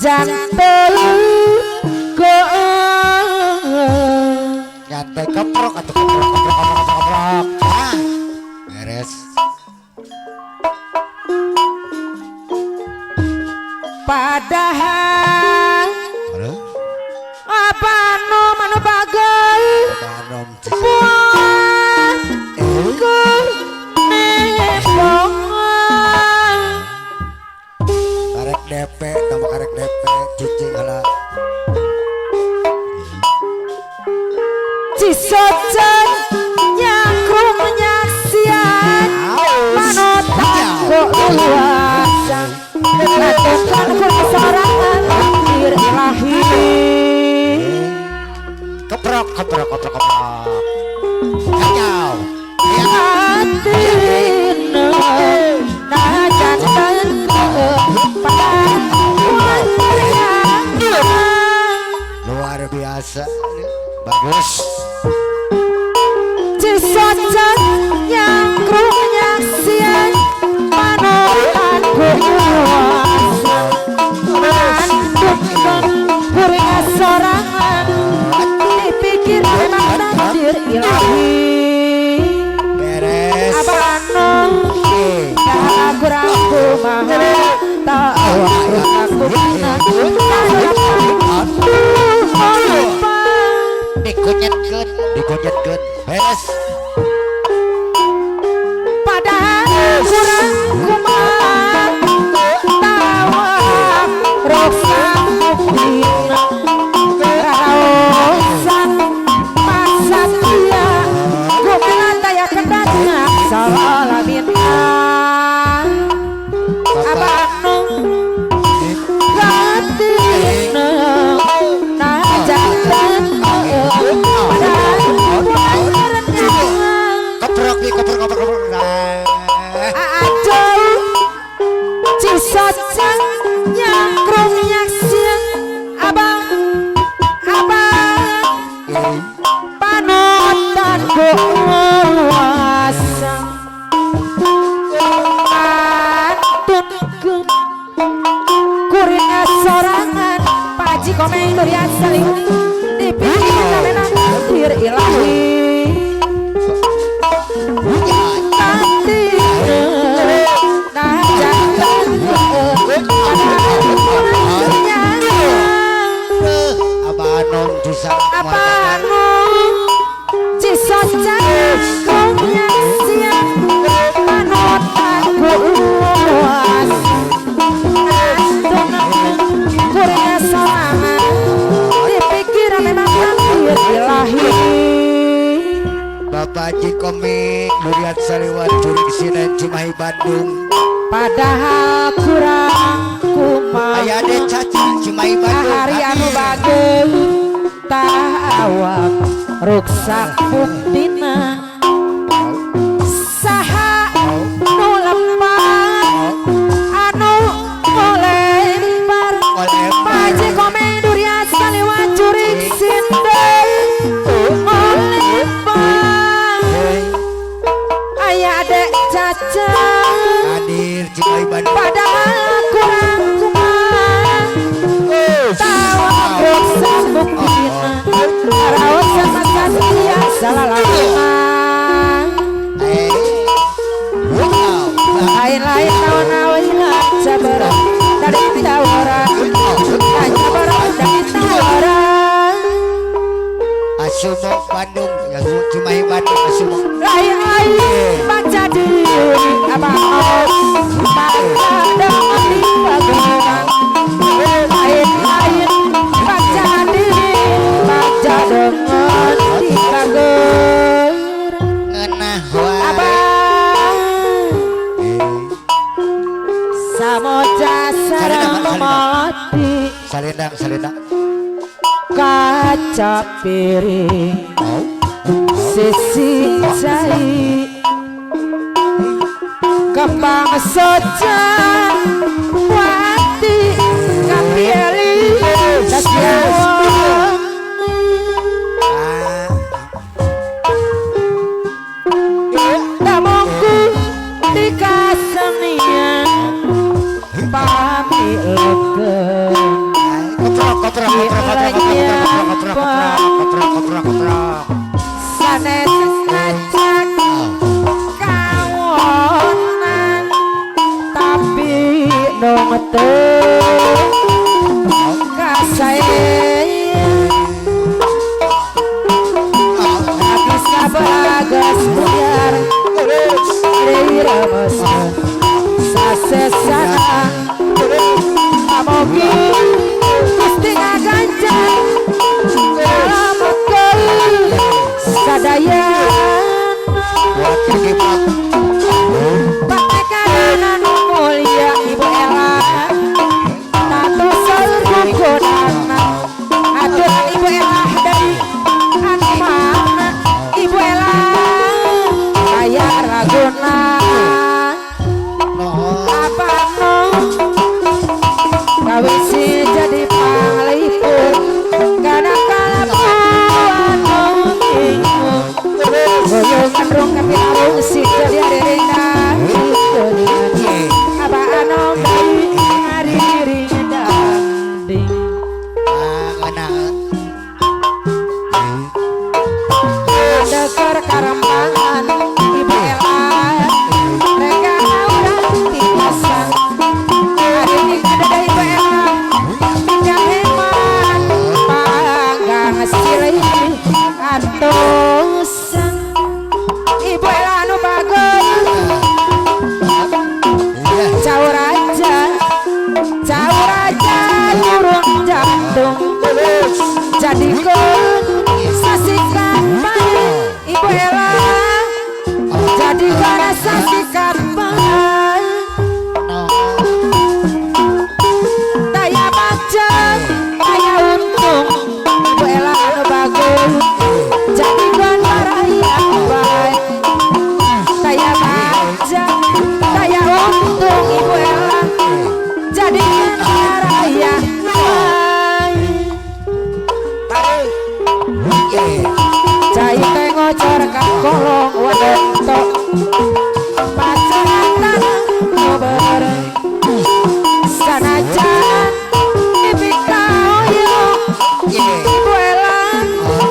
jantel go nyantai keprok atau keprok beres padahal apa no mana bagai buat ku nebong karek DP tambah karek DP cicing ala cisocan yang krum nyaksian manotan kok luasan lakukan ku sorangan akhir ilahi keprok kacau hatina nah jantan luar biasa bagus cisocan yang krum nyaksian manotan kok luasan lakukan kuring sorangan dipikir memang takdir ilahi beres abang ragu-ragu mah tahu aku pernah dikunyetkeun beres padahal kurang kumah tawak roksan buktina raraosan pasat dia gumila daya kendanya salah bintang abang gatina nah jantan keprok aduh cisocan yang krum nyaksian abang panotan ku luasa antun kuring sorangan paji komeng durian saling dipikir menang takdir ilahi abanu cisocan kunya siang manotan ku luas kuring sorangan dipikir memang takdir ilahi Bapak Haji Komik Durian Saliwan Juring Sinen Cimahi Bandung padahal kurang kumah aya de caci Cimahi Bandung hari anu bagel tawak ruksak buktina saha nu lembar anu molempar paji komeng durian saliwan juring sindel molempar aya dek caca hadir Cimahi Bandung padahal kurang kumah tawak ruksak buktina raos sama satria salah lakukan lain-lain nawan-nawan sabaran dari tawaran hanya barang dari tawaran Asumo Bandung ya Cimahi Bandung Asumo lain-lain baca diri abang baca dengan dibagunan lain-lain baca diri baca dengan dibagunan ngenah wae abang samoja sarang mati salendang kaca piring sisi cai kembang soja wati kapieli kasiawang damongku di kasenian pami leken sanes ngajak kawonan tapi nong kasayang habis kabagas biar diremes sasesana amogi pasti ngaganjan alamat sadayan pakai kanan mulia ibu Ella tato seluruh kodana aduh ibu Ella dari anu mana ibu Ella kaya raguna apa no kawisi jadi panglipur karena kalapuan bingung goyong androng kapi arung si jadi aririna apa anong dari aririna danding deker karambangan ibu Ella mereka udah tiasan hari ini ada dari ibu Ella pindah hemat panggang silih atosan ibu Ella anu bagus caur aja nyurung jantung jadikan saksikan baik ibu Ella jadikan saksikan baik daya macam daya untung ibu Ella anu bagus jadikan maraya baik daya macam daya untung ibu Ella jadikan maraya baik cai tengok corkan kolong wadontok pacaran tanah ngobrol sanajan ibikau ibu Ella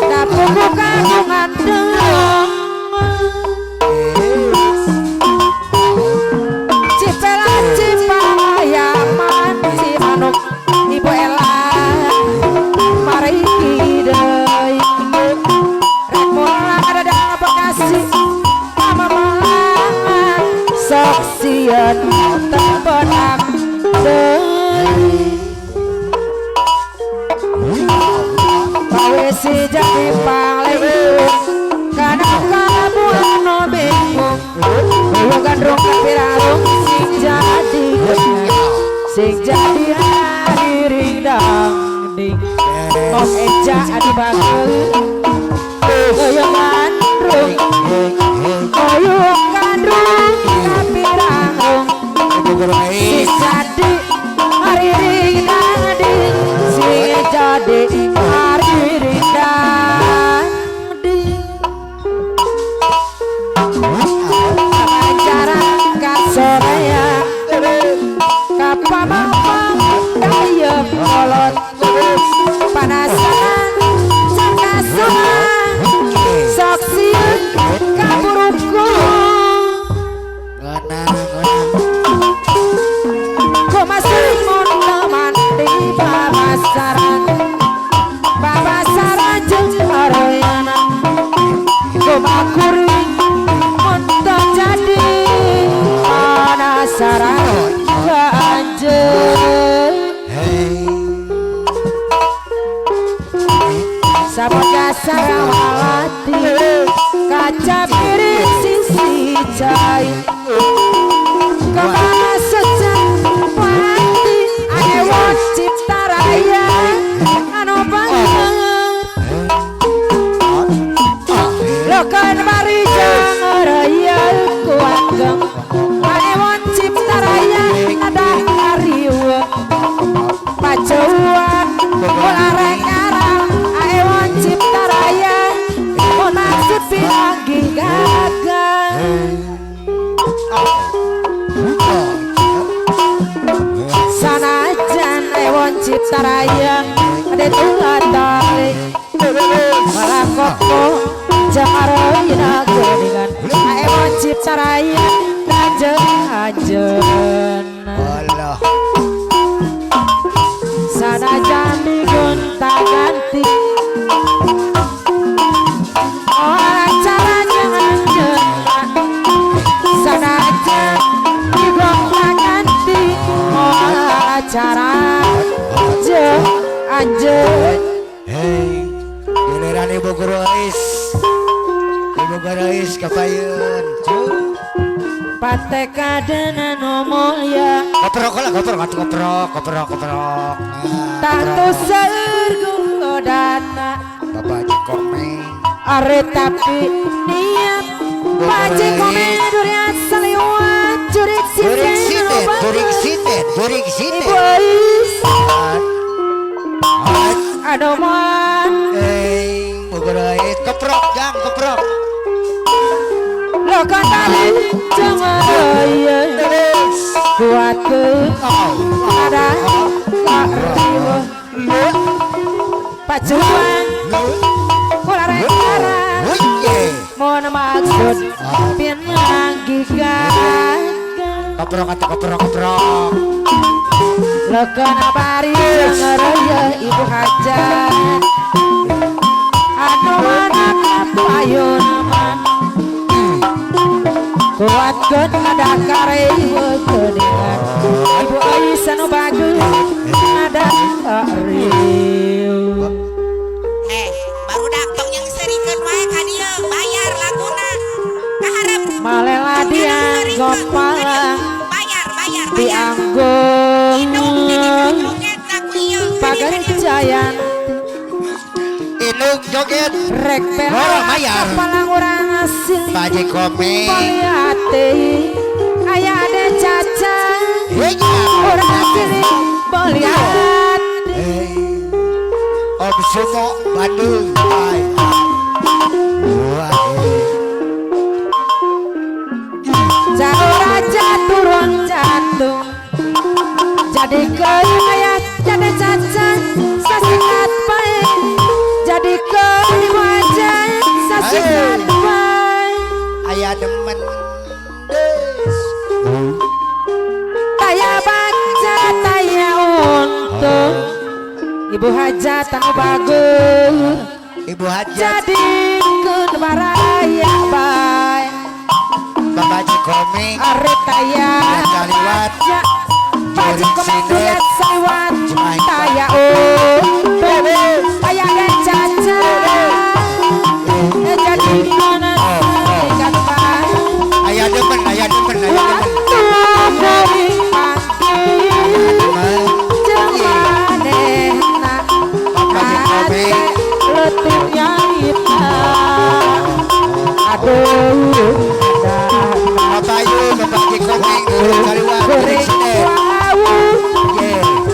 dapur kagungan dong cipela cipayaman si manuk ibu Ella mari deui rek mulang ada dalam Bekasi mama malangan sok sieun tempenak deui kawisi jadi panglipur kana kalabuan no bingung goyong gandrung kapirarung sing jadi hadiring dangding mos eja adi bageus goyong gandrung kapirarung sing jadi hadiring dangding sing jadi hadiring dangding acara kasorean kapamapam dayem kolot panasan cakasuan cipta raya anjen Allah sanajan digonta ganti orang caranya anjen sanajan digonta ganti orang cara anjen hei giliran ibu guru Ais kapayeun pate kadena nomolya koprok lah koprok tatu sergu dana Bapak Haji Komeng are tapi niat Haji Komeng durian saliwat jurik siten ibu Ais aduh man ibu guru Ais koprok lo kandali jangan raya kuat ke ada ribu pacuan kula rekara mau maksud pinang gigan koprok lo kanabari jangan raya ibu hajat anu mana kapayun man kuatkan ada kare keningan ibu Ais anu bagus ada riu baru tong yang serikeun wae ka dieu bayar laguna kaharep malela dia gopal bayar dianggung joget lagu ieu pagar jayan inung joget rek bela bayar palang urang asil Pak Haji Komeng maliate aya ada caca urang asil maliat Om Sumo Bandung jauh raja turun jantung jadi kaya jadi caca sasikat baik jadi ibu aja sasikat baik ayah demen taya baca taya untung ibu hajat anu bagus Ibu Hajat jadi kemaraya baik Bapak Haji Komeng are taya Saliwat Haji Komeng lihat saliwat Cimahit taya untung taya dan caca jadi mana ikan baik ayah demen waktu beri panggil jemanehna ate letihnya hitam aduh Bapak Haji Komeng Saliwat goreng wau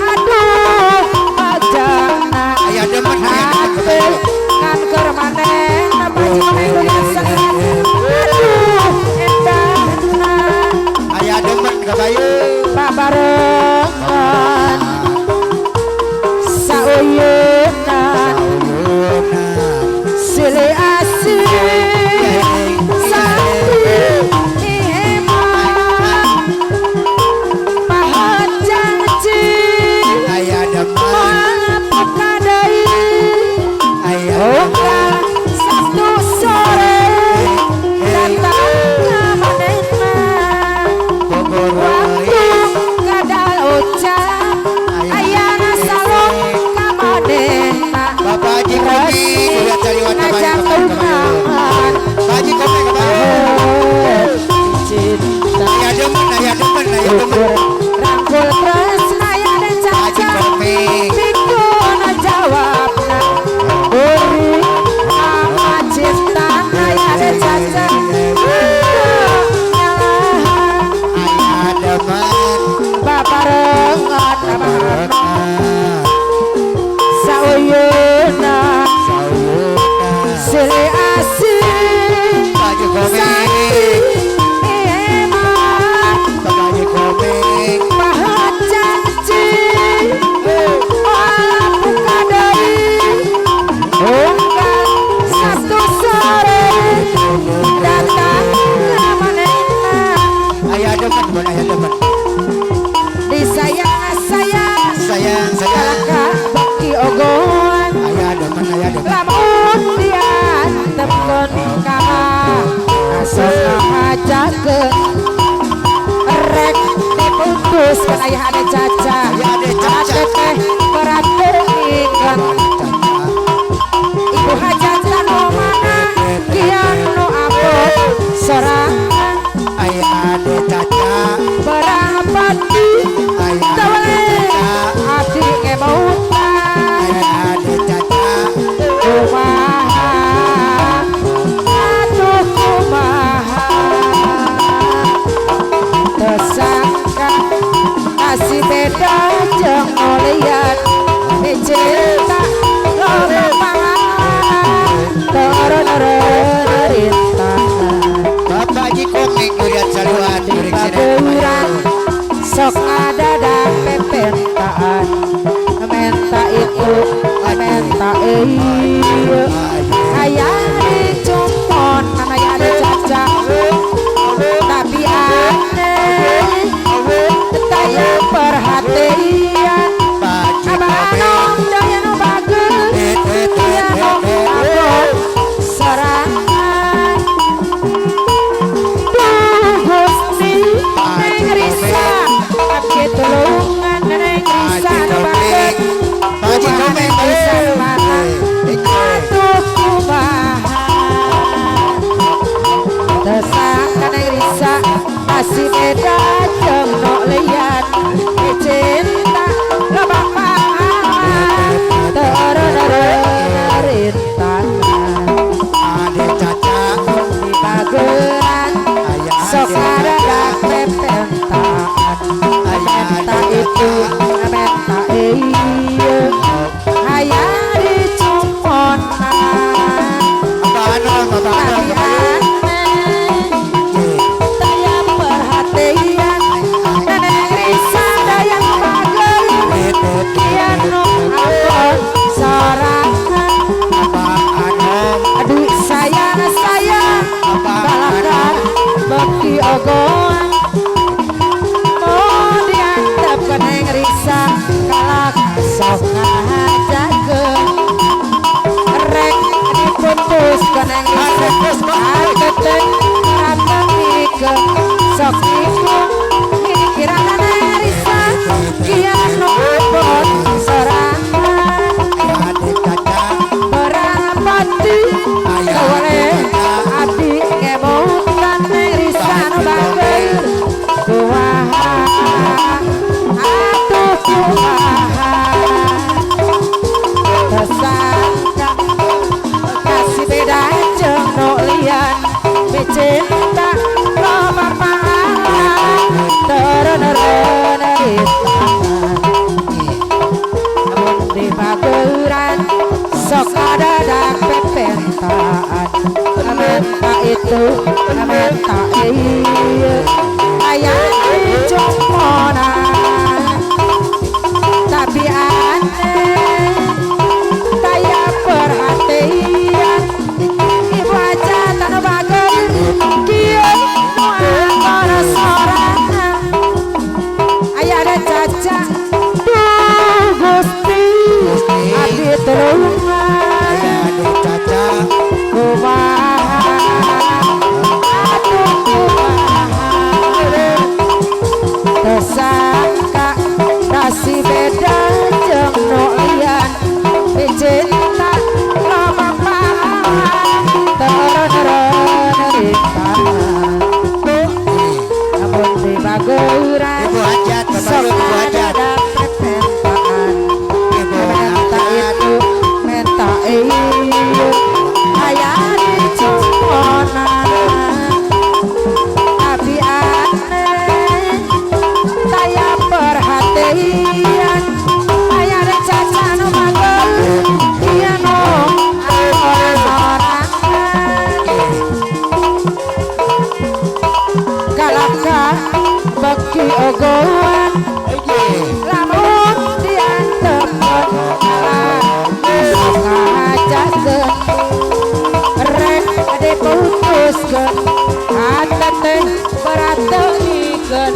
aduh bajana ayah demen ate ngan keur manehna Haji Komeng durian saliwat aduh endahna ayah demen kabayu depan buat ayah depan. disayang Sayang kalaka beki ogoan ayah depan lamun dian tepkeun kama asal ngajakeun rek diputus kan aya ade caca Aya ade caca. ade teh perhatiin ibu hajatan nu mana kian nu abot sorangan ayah ade caca berapa ayah tawale abdi ngemautan ayah ade caca kumaha atuh kumaha tersangka kasih beda jeung olian cinta loba pangalan terus rintangan Bapak Haji Komeng Durian Saluan Jurik Baburan sok ngadadak pepentaan menta itu menta ieu aya dicumpon kana aya dicaca tapi aneh taya perhatian abanom daya nu bagus ieu nu abot sorangan Gusti Neng Risa abdi tulungan Neng Risa nu bagus Haji Komeng Risa nu mana atuh kumaha tersangka Neng Risa masih beda jeung nu lian cinta loba pangalan terus rintangan ade caca di pageran sok ngadadak pepentaan menta itu menta ieu aya dicumponan tapi aneh daya perhatian Neneng Risa daya nu bageus kian nu abot sorangan aduh sayang balakan beki ogoan mau diantep ke Neng Risa kalaka sok ngajakeun rek diputus ke Neng Risa ageteng ratengikeun sok nikung mikiran Neng Risa kian nu abot sorangan ade caca berapati kawale abdi ngemautan Neng Risa nu bageus kumaha atuh kumaha tersangka kasih beda jeung nu lian cinta loba pangalan tereureun rintangan namun di pageran sok adadak pepentaan menta itu menta ieu aya dicumponan tapi aneh daya perhatian ibu aja tanu bageus kieu nu angkara sorangan aya ada caca duh Gusti abdi tulungan ade caca kumaha atuh kumaha tersangka kasih beda jeung nu lian cinta loba pangalan tereureun rintangan namun di bageurang Ibu Hajat Bapak sok Ibu Hajat adadak pepentaan Ibu menta Hajat itu menta ieu aya dicumponan tapi aneh daya perhatian aya ada caca nu bageus ieu nu sorangan kalaka beki ogoan lamun diantepkeun sok ngajakeun rek diputuskeun ate teh berat teuikeun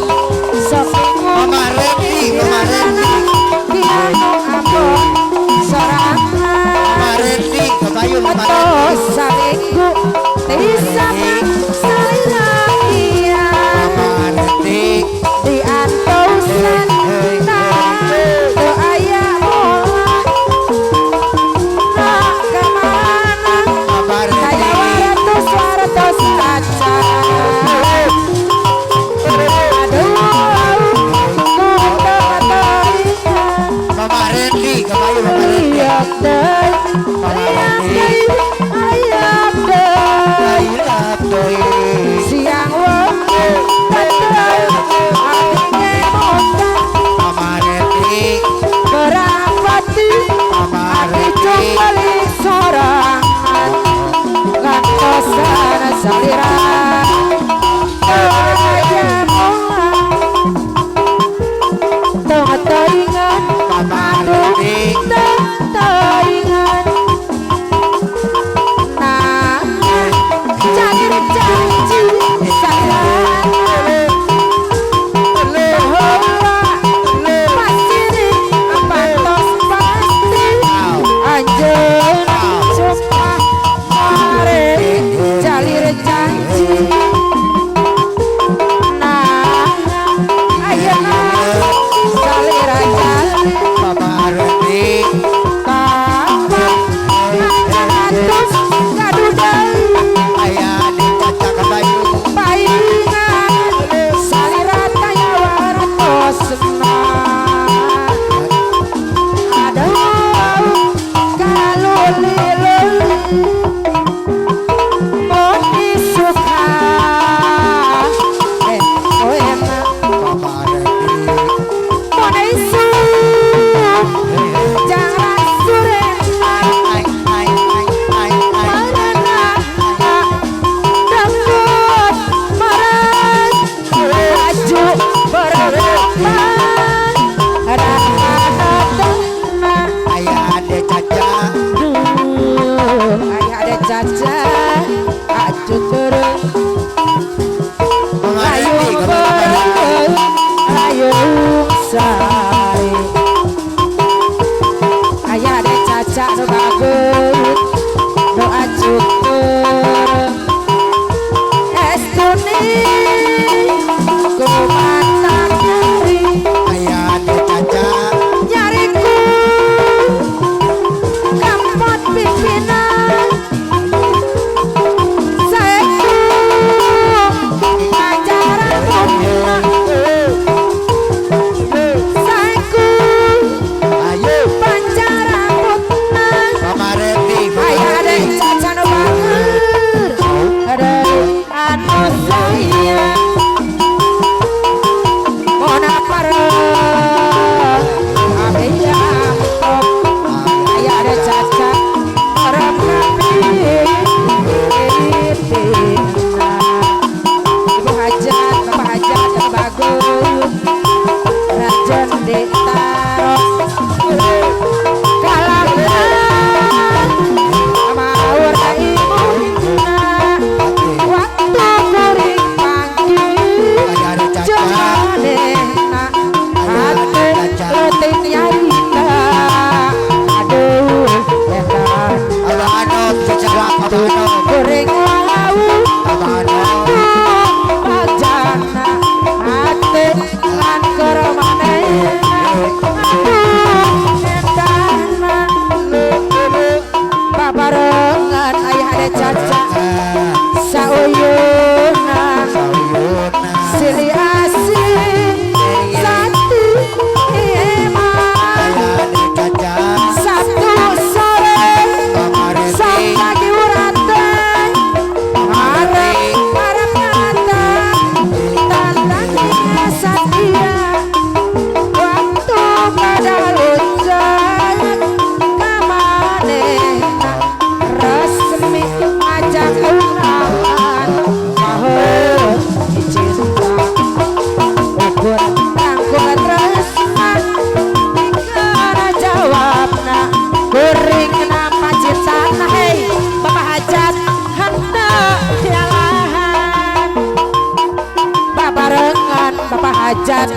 hajat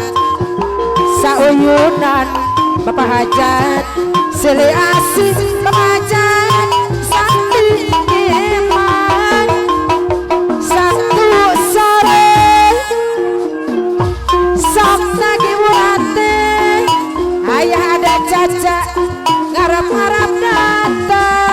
sauyunan Bapak hajat Sili asih Bapak hajat sakti iman satu sore sok nagi murate ayah ada caca ngarep-ngarep datang